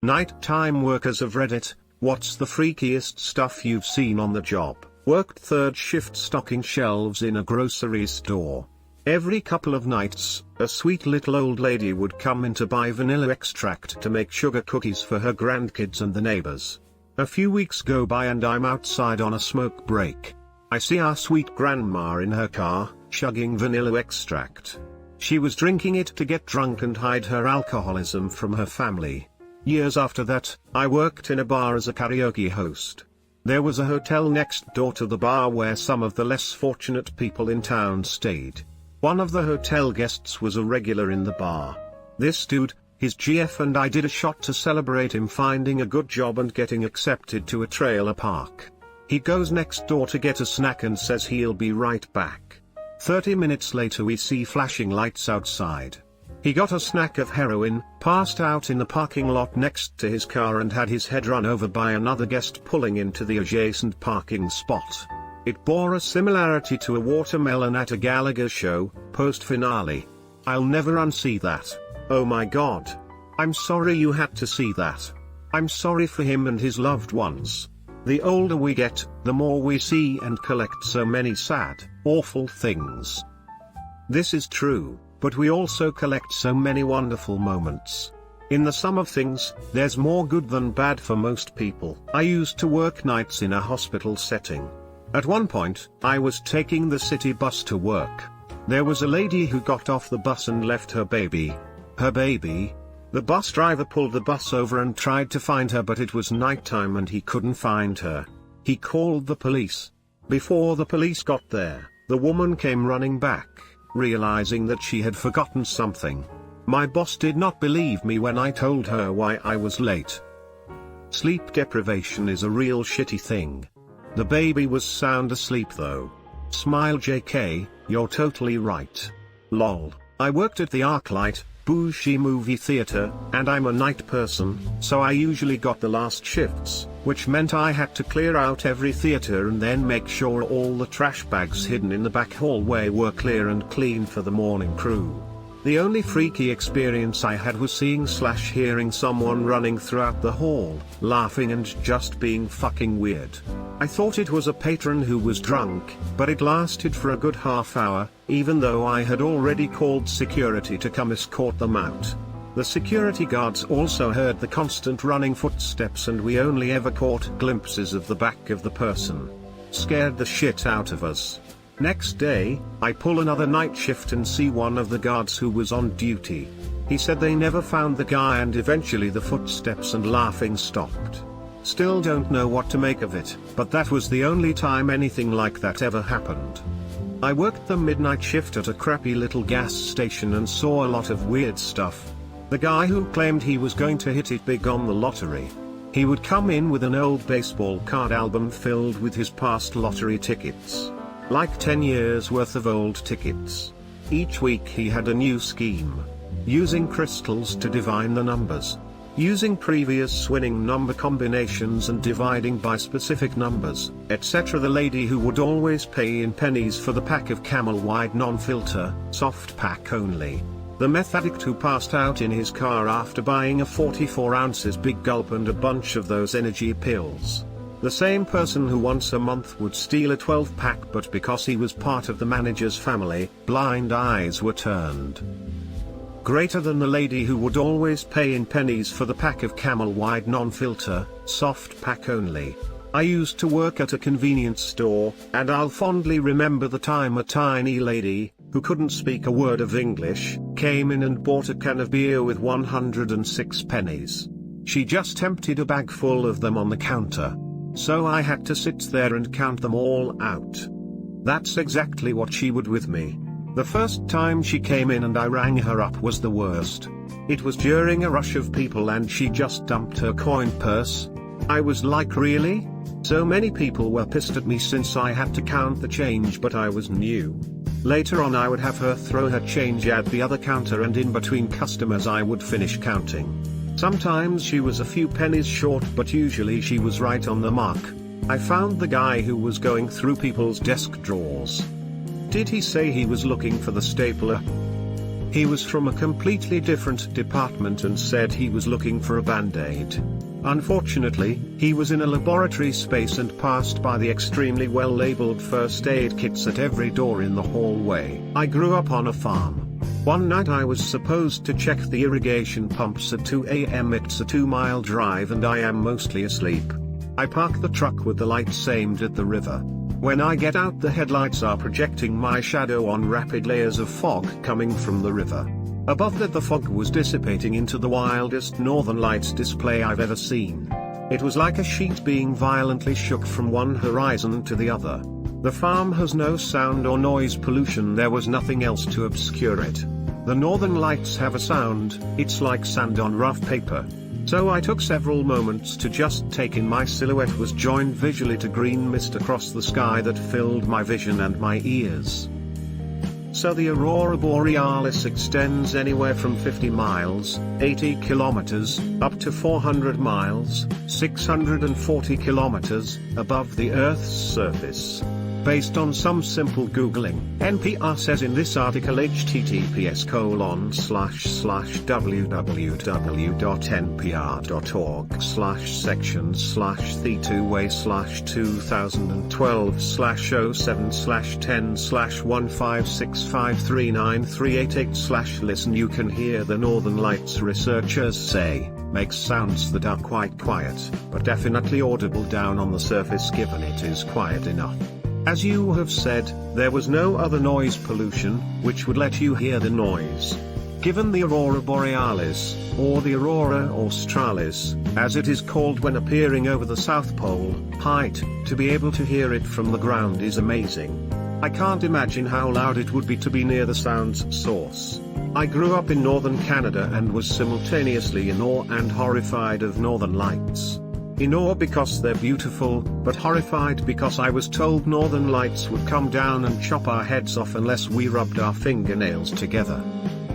Nighttime workers of Reddit, what's the freakiest stuff you've seen on the job? Worked third shift stocking shelves in a grocery store. Every couple of nights, a sweet little old lady would come in to buy vanilla extract to make sugar cookies for her grandkids and the neighbors. A few weeks go by and I'm outside on a smoke break. I see our sweet grandma in her car, chugging vanilla extract. She was drinking it to get drunk and hide her alcoholism from her family. Years after that, I worked in a bar as a karaoke host. There was a hotel next door to the bar where some of the less fortunate people in town stayed. One of the hotel guests was a regular in the bar. This dude, his GF and I did a shot to celebrate him finding a good job and getting accepted to a trailer park. He goes next door to get a snack and says he'll be right back. 30 minutes later we see flashing lights outside. He got a snack of heroin, passed out in the parking lot next to his car and had his head run over by another guest pulling into the adjacent parking spot. It bore a similarity to a watermelon at a Gallagher show, post-finale. I'll never unsee that. Oh my god. I'm sorry you had to see that. I'm sorry for him and his loved ones. The older we get, the more we see and collect so many sad, awful things. This is true, but we also collect so many wonderful moments. In the sum of things, there's more good than bad for most people. I used to work nights in a hospital setting. At one point, I was taking the city bus to work. There was a lady who got off the bus and left her baby. Her baby? The bus driver pulled the bus over and tried to find her, but it was nighttime and he couldn't find her. He called the police. Before the police got there, the woman came running back, realizing that she had forgotten something. My boss did not believe me when I told her why I was late. Sleep deprivation is a real shitty thing. The baby was sound asleep though. Smile JK, you're totally right. Lol. I worked at the ArcLight, Bougie movie theater, and I'm a night person, so I usually got the last shifts, which meant I had to clear out every theater and then make sure all the trash bags hidden in the back hallway were clear and clean for the morning crew. The only freaky experience I had was seeing/hearing someone running throughout the hall, laughing and just being fucking weird. I thought it was a patron who was drunk, but it lasted for a good half hour, even though I had already called security to come escort them out. The security guards also heard the constant running footsteps and we only ever caught glimpses of the back of the person. Scared the shit out of us. Next day, I pull another night shift and see one of the guards who was on duty. He said they never found the guy and eventually the footsteps and laughing stopped. Still don't know what to make of it, but that was the only time anything like that ever happened. I worked the midnight shift at a crappy little gas station and saw a lot of weird stuff. The guy who claimed he was going to hit it big on the lottery. He would come in with an old baseball card album filled with his past lottery tickets. Like 10 years worth of old tickets. Each week he had a new scheme. Using crystals to divine the numbers. Using previous winning number combinations and dividing by specific numbers, etc. The lady who would always pay in pennies for the pack of Camel Wide non-filter, soft pack only. The meth addict who passed out in his car after buying a 44 ounces big gulp and a bunch of those energy pills. The same person who once a month would steal a 12-pack, but because he was part of the manager's family, blind eyes were turned. Greater than the lady who would always pay in pennies for the pack of Camel Wide non-filter, soft pack only. I used to work at a convenience store, and I'll fondly remember the time a tiny lady, who couldn't speak a word of English, came in and bought a can of beer with 106 pennies. She just emptied a bag full of them on the counter. So I had to sit there and count them all out. That's exactly what she would with me. The first time she came in and I rang her up was the worst. It was during a rush of people and she just dumped her coin purse. I was like, really? So many people were pissed at me since I had to count the change, but I was new. Later on I would have her throw her change at the other counter and in between customers I would finish counting. Sometimes she was a few pennies short, but usually she was right on the mark. I found the guy who was going through people's desk drawers. Did he say he was looking for the stapler? He was from a completely different department and said he was looking for a band-aid. Unfortunately, he was in a laboratory space and passed by the extremely well-labeled first aid kits at every door in the hallway. I grew up on a farm. One night I was supposed to check the irrigation pumps at 2 a.m. It's a 2-mile drive and I am mostly asleep. I park the truck with the lights aimed at the river. When I get out, the headlights are projecting my shadow on rapid layers of fog coming from the river. Above that, the fog was dissipating into the wildest northern lights display I've ever seen. It was like a sheet being violently shook from one horizon to the other. The farm has no sound or noise pollution, there was nothing else to obscure it. The northern lights have a sound, it's like sand on rough paper. So I took several moments to just take in. My silhouette was joined visually to green mist across the sky that filled my vision and my ears. So the aurora borealis extends anywhere from 50 miles, 80 kilometers, up to 400 miles, 640 kilometers, above the Earth's surface. Based on some simple Googling, NPR says in this article https://www.npr.org/section/the2way/2012/0710/156539388/listen. You can hear the Northern Lights, researchers say, makes sounds that are quite quiet, but definitely audible down on the surface given it is quiet enough. As you have said, there was no other noise pollution, which would let you hear the noise. Given the aurora borealis, or the aurora australis, as it is called when appearing over the South Pole, height, to be able to hear it from the ground is amazing. I can't imagine how loud it would be to be near the sound's source. I grew up in northern Canada and was simultaneously in awe and horrified of northern lights. In awe because they're beautiful, but horrified because I was told northern lights would come down and chop our heads off unless we rubbed our fingernails together.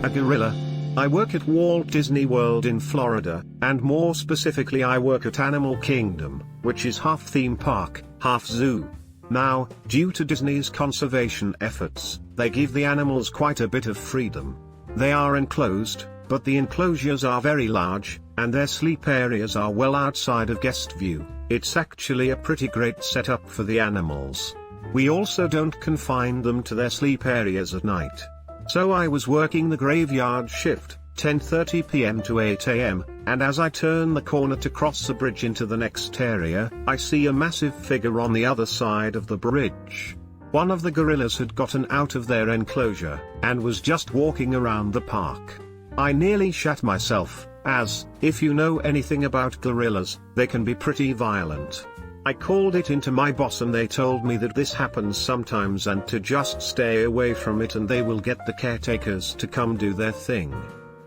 A gorilla. I work at Walt Disney World in Florida, and more specifically I work at Animal Kingdom, which is half theme park, half zoo. Now, due to Disney's conservation efforts, they give the animals quite a bit of freedom. They are enclosed, but the enclosures are very large, and their sleep areas are well outside of guest view. It's actually a pretty great setup for the animals. We also don't confine them to their sleep areas at night. So I was working the graveyard shift, 10:30 p.m. to 8 a.m., and as I turn the corner to cross the bridge into the next area, I see a massive figure on the other side of the bridge. One of the gorillas had gotten out of their enclosure, and was just walking around the park. I nearly shat myself, as, if you know anything about gorillas, they can be pretty violent. I called it into my boss and they told me that this happens sometimes and to just stay away from it and they will get the caretakers to come do their thing.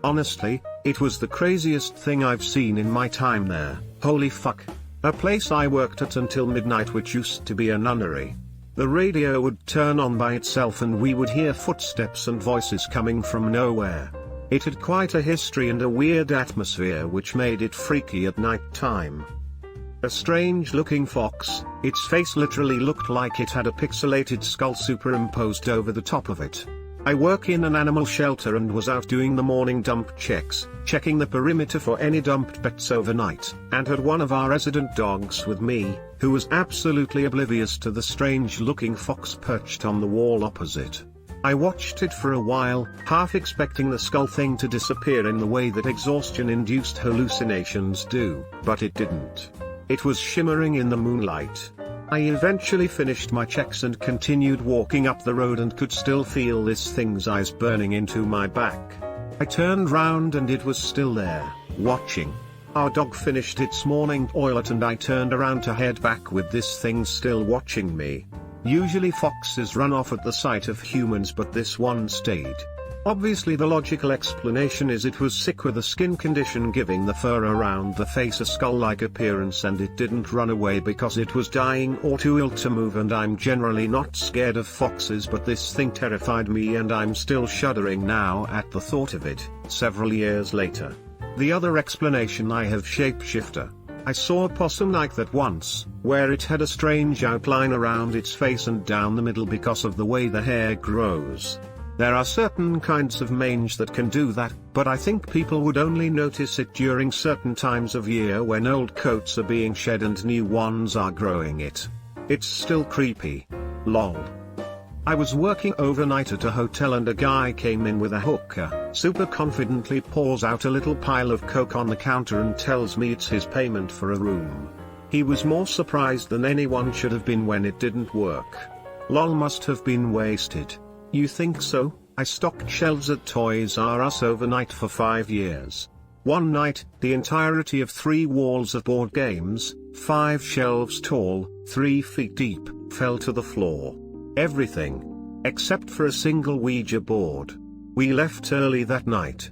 Honestly, it was the craziest thing I've seen in my time there. Holy fuck. A place I worked at until midnight, which used to be a nunnery. The radio would turn on by itself and we would hear footsteps and voices coming from nowhere. It had quite a history and a weird atmosphere which made it freaky at night time. A strange-looking fox, its face literally looked like it had a pixelated skull superimposed over the top of it. I work in an animal shelter and was out doing the morning dump checks, checking the perimeter for any dumped pets overnight, and had one of our resident dogs with me, who was absolutely oblivious to the strange-looking fox perched on the wall opposite. I watched it for a while, half expecting the skull thing to disappear in the way that exhaustion-induced hallucinations do, but it didn't. It was shimmering in the moonlight. I eventually finished my checks and continued walking up the road and could still feel this thing's eyes burning into my back. I turned round and it was still there, watching. Our dog finished its morning toilet and I turned around to head back with this thing still watching me. Usually foxes run off at the sight of humans, but this one stayed. Obviously the logical explanation is it was sick with a skin condition giving the fur around the face a skull-like appearance, and it didn't run away because it was dying or too ill to move. And I'm generally not scared of foxes, but this thing terrified me and I'm still shuddering now at the thought of it, several years later. The other explanation I have: shapeshifter. I saw a possum like that once, where it had a strange outline around its face and down the middle because of the way the hair grows. There are certain kinds of mange that can do that, but I think people would only notice it during certain times of year when old coats are being shed and new ones are growing it. It's still creepy. Lol. I was working overnight at a hotel and a guy came in with a hookah, super confidently pours out a little pile of coke on the counter and tells me it's his payment for a room. He was more surprised than anyone should have been when it didn't work. Lol, must have been wasted. You think so? I stocked shelves at Toys R Us overnight for 5 years. One night, the entirety of 3 walls of board games, 5 shelves tall, 3 feet deep, fell to the floor. Everything. Except for a single Ouija board. We left early that night.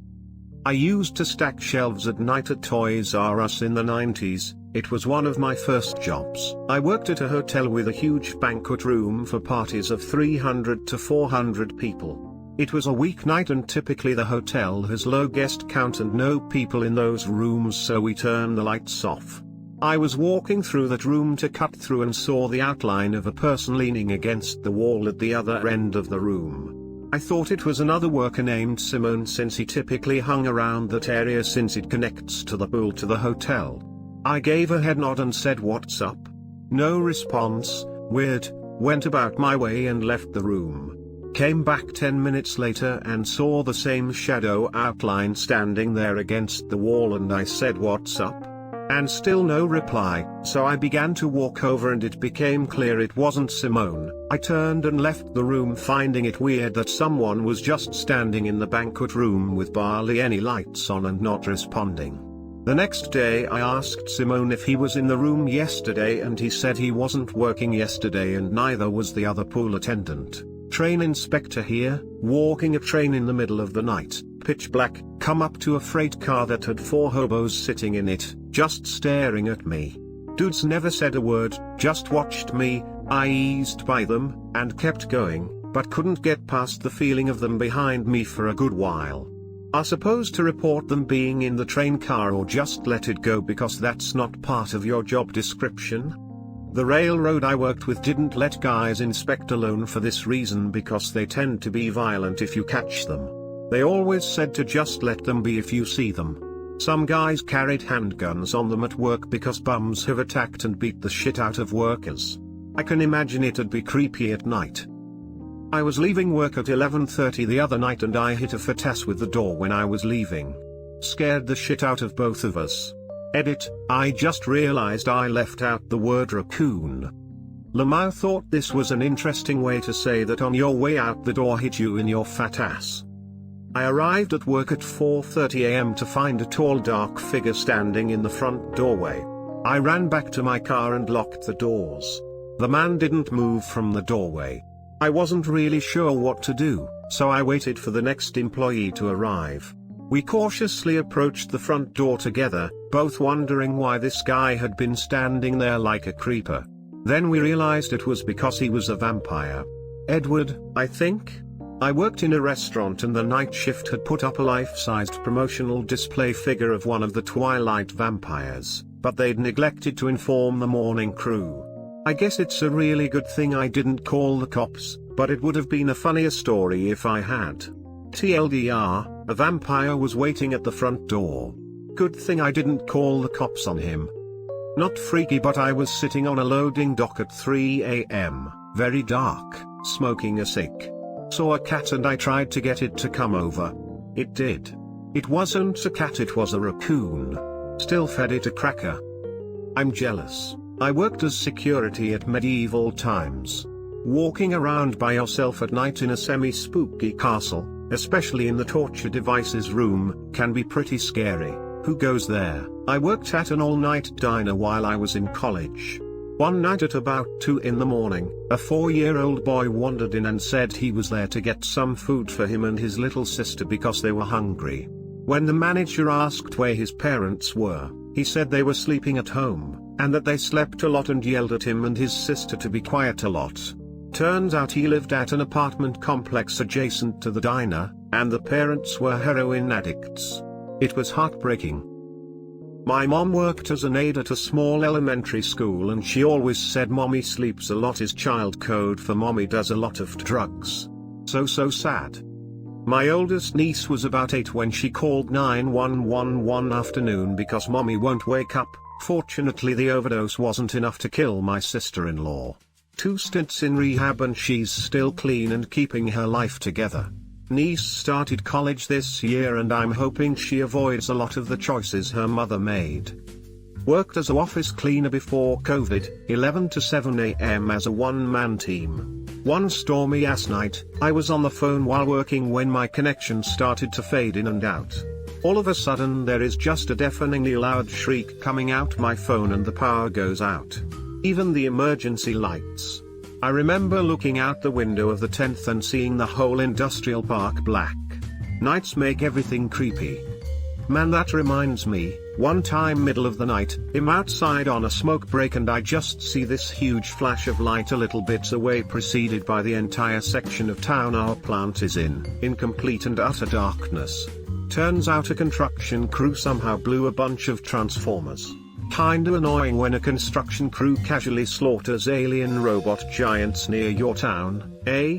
I used to stack shelves at night at Toys R Us in the 90s. It was one of my first jobs. I worked at a hotel with a huge banquet room for parties of 300 to 400 people. It was a weeknight and typically the hotel has low guest count and no people in those rooms, so we turned the lights off. I was walking through that room to cut through and saw the outline of a person leaning against the wall at the other end of the room. I thought it was another worker named Simone since he typically hung around that area since it connects to the pool to the hotel. I gave a head nod and said what's up. No response. Weird. Went about my way and left the room. Came back 10 minutes later and saw the same shadow outline standing there against the wall and I said what's up? And still no reply, so I began to walk over and it became clear it wasn't Simone. I turned and left the room, finding it weird that someone was just standing in the banquet room with barely any lights on and not responding. The next day I asked Simone if he was in the room yesterday and he said he wasn't working yesterday and neither was the other pool attendant. Train inspector here, walking a train in the middle of the night, pitch black, come up to a freight car that had 4 hobos sitting in it, just staring at me. Dudes never said a word, just watched me. I eased by them, and kept going, but couldn't get past the feeling of them behind me for a good while. Are supposed to report them being in the train car or just let it go because that's not part of your job description? The railroad I worked with didn't let guys inspect alone for this reason because they tend to be violent if you catch them. They always said to just let them be if you see them. Some guys carried handguns on them at work because bums have attacked and beat the shit out of workers. I can imagine it'd be creepy at night. I was leaving work at 11:30 the other night and I hit a fetas with the door when I was leaving. Scared the shit out of both of us. Edit, I just realized I left out the word raccoon. Lamau thought this was an interesting way to say that on your way out the door hit you in your fat ass. I arrived at work at 4:30 a.m. to find a tall dark figure standing in the front doorway. I ran back to my car and locked the doors. The man didn't move from the doorway. I wasn't really sure what to do, so I waited for the next employee to arrive. We cautiously approached the front door together, both wondering why this guy had been standing there like a creeper. Then we realized it was because he was a vampire. Edward, I think? I worked in a restaurant and the night shift had put up a life-sized promotional display figure of one of the Twilight vampires, but they'd neglected to inform the morning crew. I guess it's a really good thing I didn't call the cops, but it would have been a funnier story if I had. TLDR, a vampire was waiting at the front door. Good thing I didn't call the cops on him. Not freaky, but I was sitting on a loading dock at 3 a.m., very dark, smoking a cig. Saw a cat and I tried to get it to come over. It did. It wasn't a cat, it was a raccoon. Still fed it a cracker. I'm jealous. I worked as security at medieval times. Walking around by yourself at night in a semi-spooky castle, especially in the torture devices room, can be pretty scary. Who goes there? I worked at an all-night diner while I was in college. One night at about 2 in the morning, a 4-year-old boy wandered in and said he was there to get some food for him and his little sister because they were hungry. When the manager asked where his parents were, he said they were sleeping at home, and that they slept a lot and yelled at him and his sister to be quiet a lot. Turns out he lived at an apartment complex adjacent to the diner, and the parents were heroin addicts. It was heartbreaking. My mom worked as an aide at a small elementary school and she always said mommy sleeps a lot is child code for mommy does a lot of drugs. So sad. My oldest niece was about 8 when she called 911 one afternoon because mommy won't wake up. Fortunately the overdose wasn't enough to kill my sister-in-law. 2 stints in rehab and she's still clean and keeping her life together. Niece started college this year and I'm hoping she avoids a lot of the choices her mother made. Worked as an office cleaner before COVID, 11 to 7 a.m. as a one-man team. One stormy ass night, I was on the phone while working when my connection started to fade in and out. All of a sudden there is just a deafeningly loud shriek coming out my phone and the power goes out. Even the emergency lights. I remember looking out the window of the 10th and seeing the whole industrial park black. Nights make everything creepy. Man, that reminds me, one time middle of the night, I'm outside on a smoke break and I just see this huge flash of light a little bit away preceded by the entire section of town our plant is in complete and utter darkness. Turns out a construction crew somehow blew a bunch of transformers. Kinda annoying when a construction crew casually slaughters alien robot giants near your town, eh?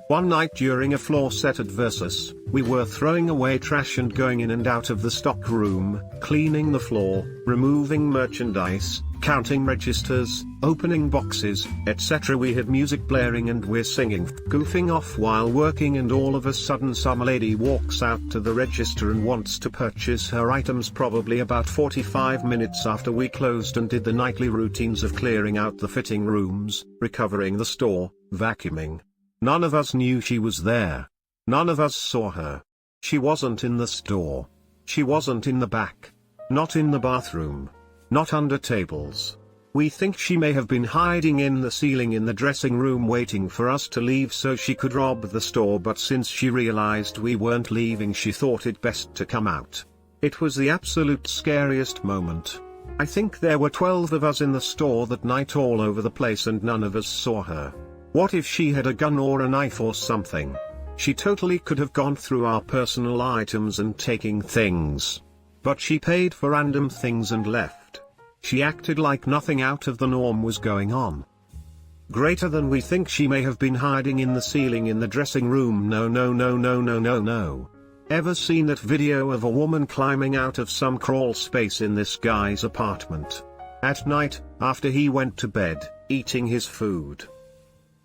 One night during a floor set at Versus, we were throwing away trash and going in and out of the stock room, cleaning the floor, removing merchandise, counting registers, opening boxes, etc. We had music blaring and we're singing, goofing off while working, and all of a sudden some lady walks out to the register and wants to purchase her items, probably about 45 minutes after we closed and did the nightly routines of clearing out the fitting rooms, recovering the store, vacuuming. None of us knew she was there. None of us saw her. She wasn't in the store. She wasn't in the back. Not in the bathroom. Not under tables. We think she may have been hiding in the ceiling in the dressing room waiting for us to leave so she could rob the store, but since she realized we weren't leaving she thought it best to come out. It was the absolute scariest moment. I think there were 12 of us in the store that night, all over the place, and none of us saw her. What if she had a gun or a knife or something? She totally could have gone through our personal items and taking things. But she paid for random things and left. She acted like nothing out of the norm was going on. Greater than we think, she may have been hiding in the ceiling in the dressing room. No. Ever seen that video of a woman climbing out of some crawl space in this guy's apartment? At night, after he went to bed, eating his food.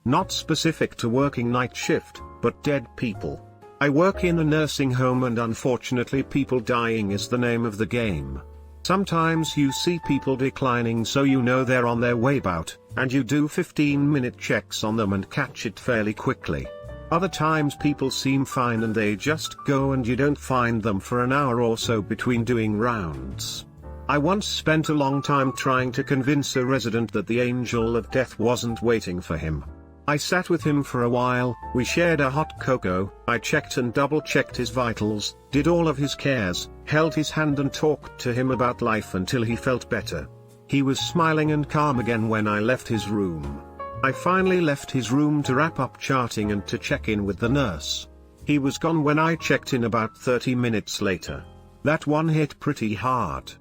Not specific to working night shift, but dead people. I work in a nursing home and unfortunately people dying is the name of the game. Sometimes you see people declining so you know they're on their way out, and you do 15-minute checks on them and catch it fairly quickly. Other times people seem fine and they just go and you don't find them for an hour or so between doing rounds. I once spent a long time trying to convince a resident that the angel of death wasn't waiting for him. I sat with him for a while, we shared a hot cocoa, I checked and double-checked his vitals, did all of his cares, held his hand and talked to him about life until he felt better. He was smiling and calm again when I left his room. I finally left his room to wrap up charting and to check in with the nurse. He was gone when I checked in about 30 minutes later. That one hit pretty hard.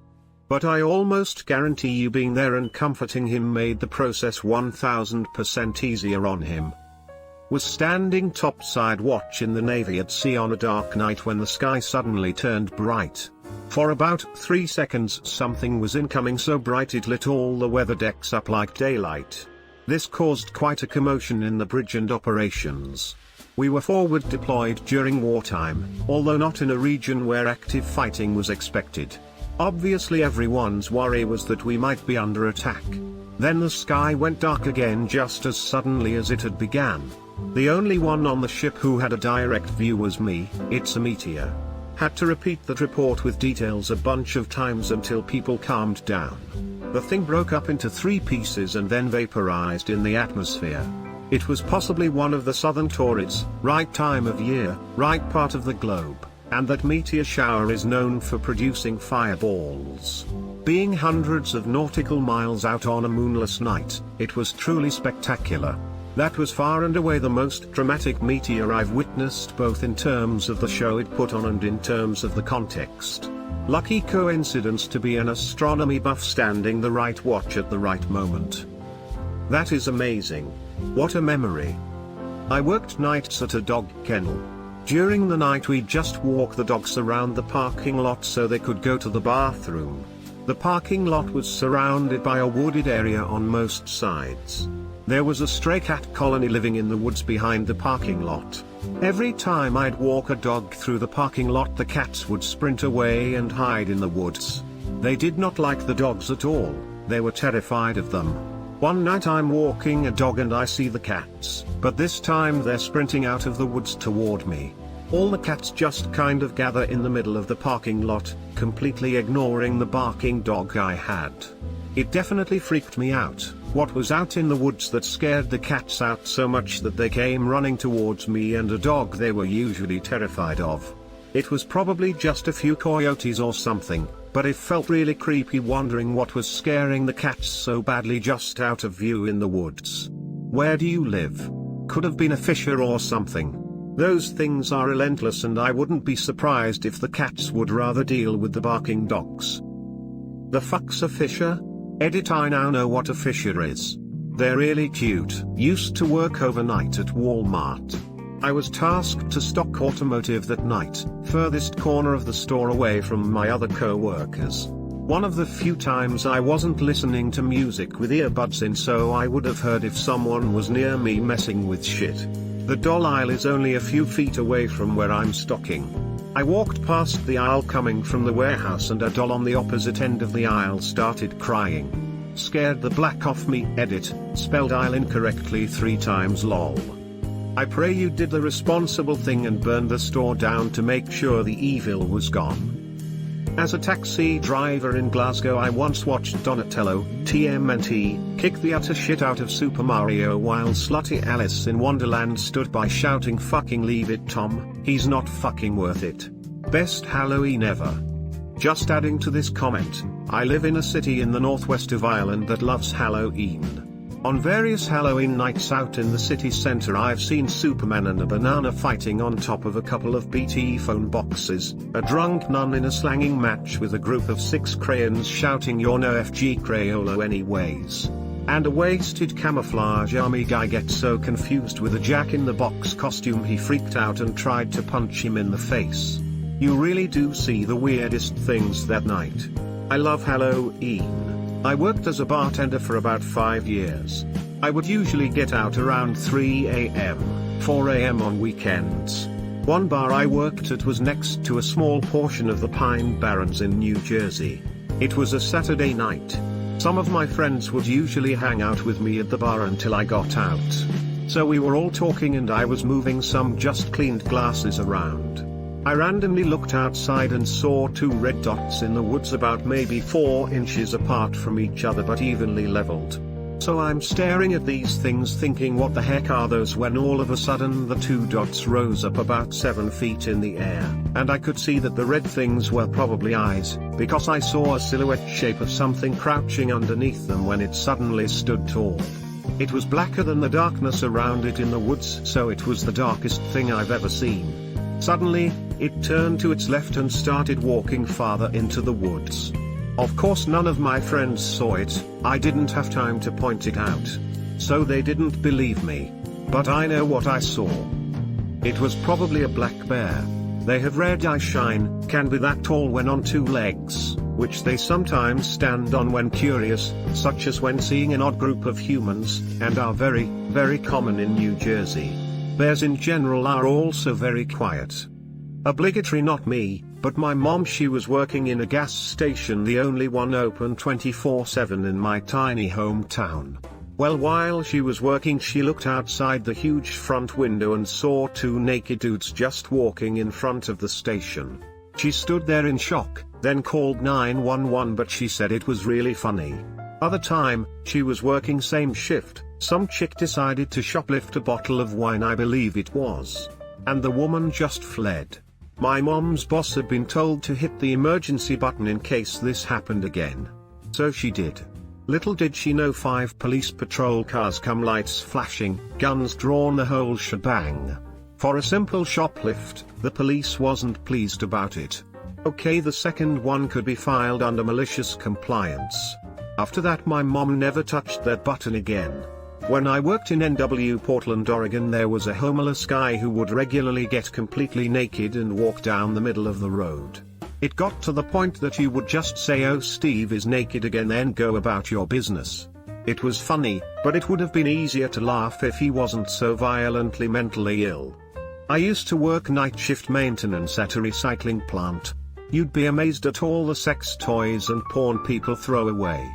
But I almost guarantee you being there and comforting him made the process 1000% easier on him. Was standing topside watch in the Navy at sea on a dark night when the sky suddenly turned bright. For about 3 seconds something was incoming so bright it lit all the weather decks up like daylight. This caused quite a commotion in the bridge and operations. We were forward deployed during wartime, although not in a region where active fighting was expected. Obviously everyone's worry was that we might be under attack. Then the sky went dark again just as suddenly as it had began. The only one on the ship who had a direct view was me. It's a meteor. Had to repeat that report with details a bunch of times until people calmed down. The thing broke up into 3 pieces and then vaporized in the atmosphere. It was possibly one of the southern Taurids, right time of year, right part of the globe. And that meteor shower is known for producing fireballs. Being hundreds of nautical miles out on a moonless night, it was truly spectacular. That was far and away the most dramatic meteor I've witnessed, both in terms of the show it put on and in terms of the context. Lucky coincidence to be an astronomy buff standing the right watch at the right moment. That is amazing. What a memory. I worked nights at a dog kennel. During the night we'd just walk the dogs around the parking lot so they could go to the bathroom. The parking lot was surrounded by a wooded area on most sides. There was a stray cat colony living in the woods behind the parking lot. Every time I'd walk a dog through the parking lot, the cats would sprint away and hide in the woods. They did not like the dogs at all, they were terrified of them. One night I'm walking a dog and I see the cats, but this time they're sprinting out of the woods toward me. All the cats just kind of gather in the middle of the parking lot, completely ignoring the barking dog I had. It definitely freaked me out. What was out in the woods that scared the cats out so much that they came running towards me and a dog they were usually terrified of? It was probably just a few coyotes or something, but it felt really creepy wondering what was scaring the cats so badly just out of view in the woods. Where do you live? Could have been a fisher or something. Those things are relentless and I wouldn't be surprised if the cats would rather deal with the barking dogs. The fuck's a fisher? Edit: I now know what a fisher is. They're really cute. Used to work overnight at Walmart. I was tasked to stock automotive that night, furthest corner of the store away from my other co-workers. One of the few times I wasn't listening to music with earbuds in, so I would have heard if someone was near me messing with shit. The doll aisle is only a few feet away from where I'm stocking. I walked past the aisle coming from the warehouse and a doll on the opposite end of the aisle started crying. Scared the black off me. Edit: spelled aisle incorrectly 3 times lol. I pray you did the responsible thing and burned the store down to make sure the evil was gone. As a taxi driver in Glasgow, I once watched Donatello, TMNT, kick the utter shit out of Super Mario while slutty Alice in Wonderland stood by shouting, "Fucking leave it, Tom, he's not fucking worth it." Best Halloween ever. Just adding to this comment, I live in a city in the northwest of Ireland that loves Halloween. On various Halloween nights out in the city centre, I've seen Superman and a banana fighting on top of a couple of BT phone boxes, a drunk nun in a slanging match with a group of 6 crayons shouting "You're no FG Crayola anyways," and a wasted camouflage army guy gets so confused with a Jack-in-the-Box costume he freaked out and tried to punch him in the face. You really do see the weirdest things that night. I love Halloween. I worked as a bartender for about 5 years. I would usually get out around 3 a.m., 4 a.m. on weekends. One bar I worked at was next to a small portion of the Pine Barrens in New Jersey. It was a Saturday night. Some of my friends would usually hang out with me at the bar until I got out. So we were all talking and I was moving some just cleaned glasses around. I randomly looked outside and saw 2 red dots in the woods about maybe 4 inches apart from each other but evenly leveled. So I'm staring at these things thinking, what the heck are those, when all of a sudden the 2 dots rose up about 7 feet in the air, and I could see that the red things were probably eyes, because I saw a silhouette shape of something crouching underneath them when it suddenly stood tall. It was blacker than the darkness around it in the woods, so it was the darkest thing I've ever seen. Suddenly, it turned to its left and started walking farther into the woods. Of course none of my friends saw it, I didn't have time to point it out. So they didn't believe me. But I know what I saw. It was probably a black bear. They have red eye shine, can be that tall when on 2 legs, which they sometimes stand on when curious, such as when seeing an odd group of humans, and are very, very common in New Jersey. Bears in general are also very quiet. Obligatory not me, but my mom. She was working in a gas station, the only one open 24/7 in my tiny hometown. Well, while she was working, she looked outside the huge front window and saw 2 naked dudes just walking in front of the station. She stood there in shock, then called 911, but she said it was really funny. Other time, she was working same shift, some chick decided to shoplift a bottle of wine, I believe it was. And the woman just fled. My mom's boss had been told to hit the emergency button in case this happened again. So she did. Little did she know 5 police patrol cars come, lights flashing, guns drawn, the whole shebang. For a simple shoplift, the police wasn't pleased about it. Okay, the second one could be filed under malicious compliance. After that my mom never touched that button again. When I worked in NW Portland, Oregon, there was a homeless guy who would regularly get completely naked and walk down the middle of the road. It got to the point that you would just say, "Oh, Steve is naked again," then go about your business. It was funny, but it would have been easier to laugh if he wasn't so violently mentally ill. I used to work night shift maintenance at a recycling plant. You'd be amazed at all the sex toys and porn people throw away.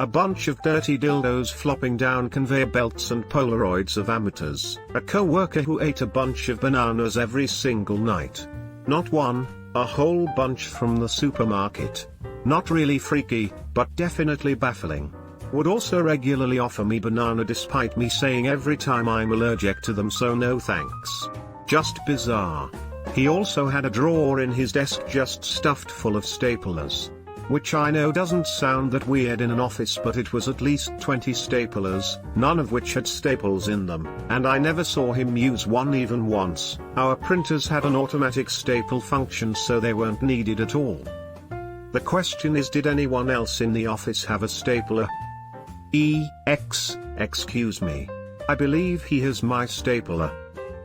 A bunch of dirty dildos flopping down conveyor belts and Polaroids of amateurs. A co-worker who ate a bunch of bananas every single night. Not one, a whole bunch from the supermarket. Not really freaky, but definitely baffling. Would also regularly offer me banana despite me saying every time I'm allergic to them, so no thanks. Just bizarre. He also had a drawer in his desk just stuffed full of staplers. Which I know doesn't sound that weird in an office, but it was at least 20 staplers, none of which had staples in them, and I never saw him use one even once. Our printers had an automatic staple function, so they weren't needed at all. The question is, did anyone else in the office have a stapler? Excuse me. I believe he has my stapler.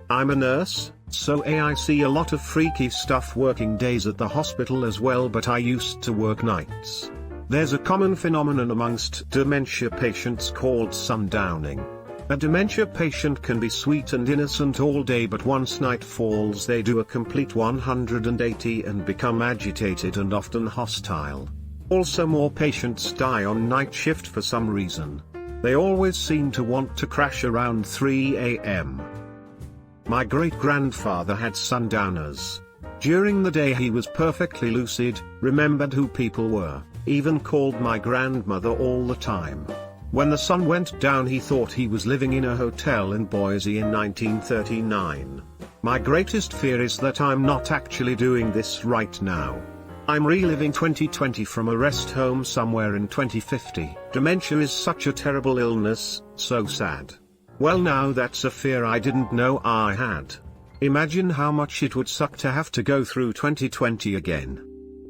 I'm a nurse, so I see a lot of freaky stuff working days at the hospital as well, but I used to work nights. There's a common phenomenon amongst dementia patients called sundowning. A dementia patient can be sweet and innocent all day, but once night falls they do a complete 180 and become agitated and often hostile. Also, more patients die on night shift for some reason. They always seem to want to crash around 3 a.m. My great-grandfather had sundowners. During the day he was perfectly lucid, remembered who people were, even called my grandmother all the time. When the sun went down he thought he was living in a hotel in Boise in 1939. My greatest fear is that I'm not actually doing this right now. I'm reliving 2020 from a rest home somewhere in 2050. Dementia is such a terrible illness, so sad. Well, now that's a fear I didn't know I had. Imagine how much it would suck to have to go through 2020 again.